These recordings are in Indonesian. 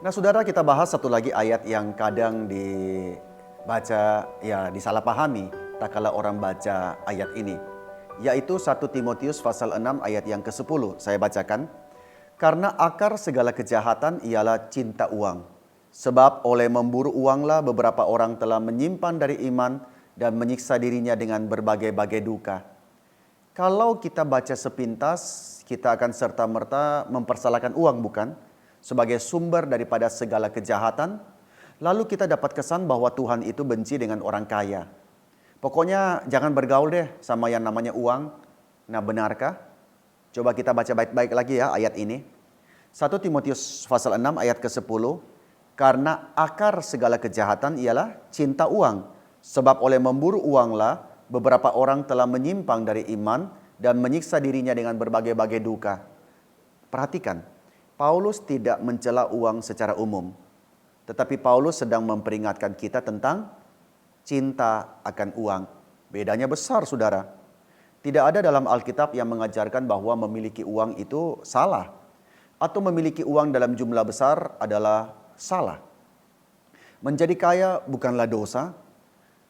Nah, saudara, kita bahas satu lagi ayat yang kadang dibaca, ya disalahpahami tak kala orang baca ayat ini, yaitu 1 Timotius pasal 6 ayat yang ke-10. Saya bacakan, karena akar segala kejahatan ialah cinta uang. Sebab oleh memburu uanglah beberapa orang telah menyimpan dari iman dan menyiksa dirinya dengan berbagai-bagai duka. Kalau kita baca sepintas, kita akan serta-merta mempersalahkan uang, bukan? Sebagai sumber daripada segala kejahatan. Lalu kita dapat kesan bahwa Tuhan itu benci dengan orang kaya. Pokoknya jangan bergaul deh sama yang namanya uang. Nah, benarkah? Coba kita baca baik-baik lagi ya ayat ini. 1 Timotius pasal 6 ayat ke-10. Karena akar segala kejahatan ialah cinta uang. Sebab oleh memburu uanglah beberapa orang telah menyimpang dari iman dan menyiksa dirinya dengan berbagai-bagai duka. Perhatikan, Paulus tidak mencela uang secara umum. Tetapi Paulus sedang memperingatkan kita tentang cinta akan uang. Bedanya besar, saudara. Tidak ada dalam Alkitab yang mengajarkan bahwa memiliki uang itu salah. Atau memiliki uang dalam jumlah besar adalah salah. Menjadi kaya bukanlah dosa.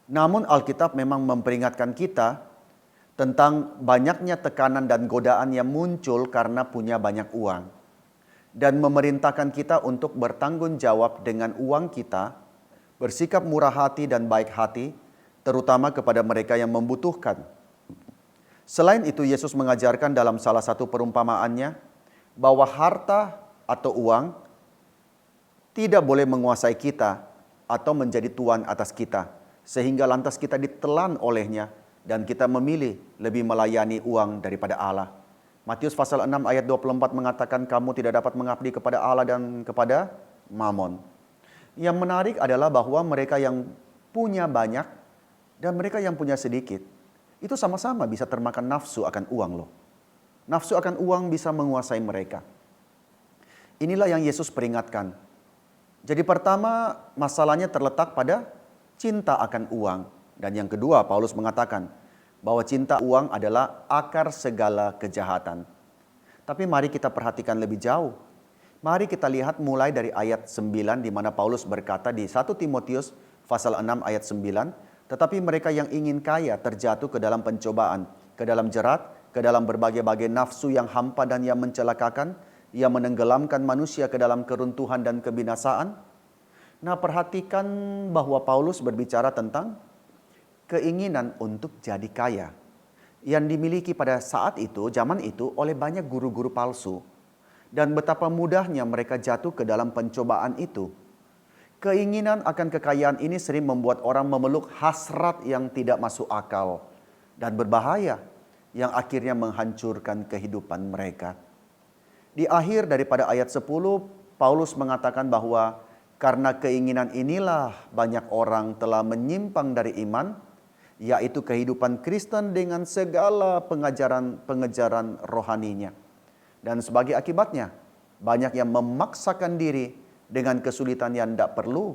Namun Alkitab memang memperingatkan kita tentang banyaknya tekanan dan godaan yang muncul karena punya banyak uang. Dan memerintahkan kita untuk bertanggung jawab dengan uang kita, bersikap murah hati dan baik hati, terutama kepada mereka yang membutuhkan. Selain itu, Yesus mengajarkan dalam salah satu perumpamaannya bahwa harta atau uang tidak boleh menguasai kita atau menjadi tuan atas kita, sehingga lantas kita ditelan olehnya dan kita memilih lebih melayani uang daripada Allah. Matius pasal 6 ayat 24 mengatakan kamu tidak dapat mengabdi kepada Allah dan kepada Mamon. Yang menarik adalah bahwa mereka yang punya banyak dan mereka yang punya sedikit, itu sama-sama bisa termakan nafsu akan uang loh. Nafsu akan uang bisa menguasai mereka. Inilah yang Yesus peringatkan. Jadi pertama, masalahnya terletak pada cinta akan uang. Dan yang kedua, Paulus mengatakan bahwa cinta uang adalah akar segala kejahatan. Tapi mari kita perhatikan lebih jauh. Mari kita lihat mulai dari ayat 9 di mana Paulus berkata di 1 Timotius pasal 6 ayat 9, tetapi mereka yang ingin kaya terjatuh ke dalam pencobaan, ke dalam jerat, ke dalam berbagai-bagai nafsu yang hampa dan yang mencelakakan, yang menenggelamkan manusia ke dalam keruntuhan dan kebinasaan. Nah, perhatikan bahwa Paulus berbicara tentang keinginan untuk jadi kaya yang dimiliki pada saat itu, zaman itu, oleh banyak guru-guru palsu. Dan betapa mudahnya mereka jatuh ke dalam pencobaan itu. Keinginan akan kekayaan ini sering membuat orang memeluk hasrat yang tidak masuk akal dan berbahaya, yang akhirnya menghancurkan kehidupan mereka. Di akhir daripada ayat 10, Paulus mengatakan bahwa karena keinginan inilah banyak orang telah menyimpang dari iman, yaitu kehidupan Kristen dengan segala pengejaran rohaninya. Dan sebagai akibatnya, banyak yang memaksakan diri dengan kesulitan yang tidak perlu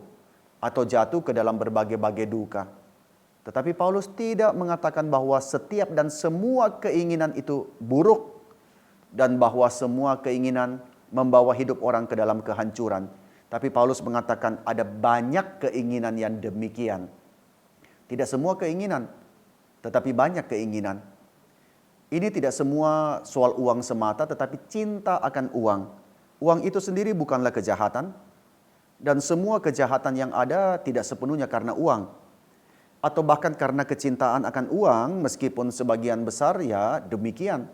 atau jatuh ke dalam berbagai-bagai duka. Tetapi Paulus tidak mengatakan bahwa setiap dan semua keinginan itu buruk dan bahwa semua keinginan membawa hidup orang ke dalam kehancuran. Tapi Paulus mengatakan ada banyak keinginan yang demikian. Tidak semua keinginan, tetapi banyak keinginan. Ini tidak semua soal uang semata, tetapi cinta akan uang. Uang itu sendiri bukanlah kejahatan, dan semua kejahatan yang ada tidak sepenuhnya karena uang. Atau bahkan karena kecintaan akan uang, meskipun sebagian besar ya demikian.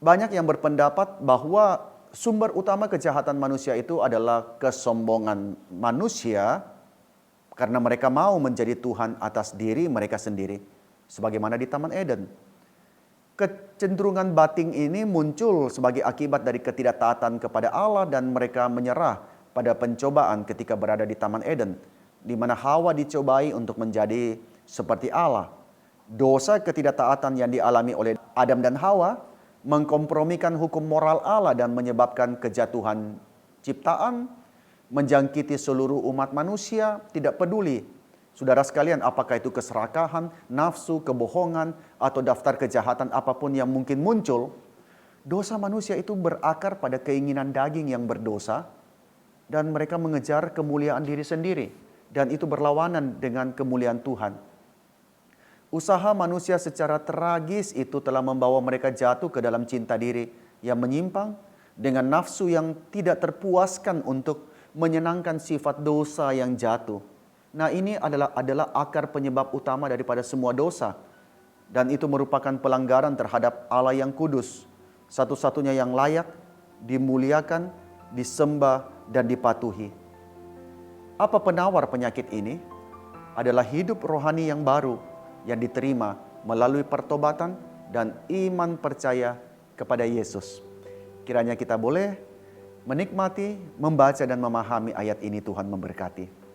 Banyak yang berpendapat bahwa sumber utama kejahatan manusia itu adalah kesombongan manusia karena mereka mau menjadi Tuhan atas diri mereka sendiri. Sebagaimana di Taman Eden. Kecenderungan batin ini muncul sebagai akibat dari ketidaktaatan kepada Allah dan mereka menyerah pada pencobaan ketika berada di Taman Eden, di mana Hawa dicobai untuk menjadi seperti Allah. Dosa ketidaktaatan yang dialami oleh Adam dan Hawa mengkompromikan hukum moral Allah dan menyebabkan kejatuhan ciptaan, menjangkiti seluruh umat manusia, tidak peduli. Saudara sekalian, apakah itu keserakahan, nafsu, kebohongan, atau daftar kejahatan apapun yang mungkin muncul, dosa manusia itu berakar pada keinginan daging yang berdosa. dan mereka mengejar kemuliaan diri sendiri, dan itu berlawanan dengan kemuliaan Tuhan. Usaha manusia secara tragis itu telah membawa mereka jatuh ke dalam cinta diri yang menyimpang dengan nafsu yang tidak terpuaskan untuk menyenangkan sifat dosa yang jatuh. Nah, ini adalah akar penyebab utama daripada semua dosa. Dan itu merupakan pelanggaran terhadap Allah yang kudus, satu-satunya yang layak dimuliakan, disembah, dan dipatuhi. Apa penawar penyakit ini? Adalah hidup rohani yang baru yang diterima melalui pertobatan dan iman percaya kepada Yesus. Kiranya kita boleh menikmati, membaca, dan memahami ayat ini. Tuhan memberkati.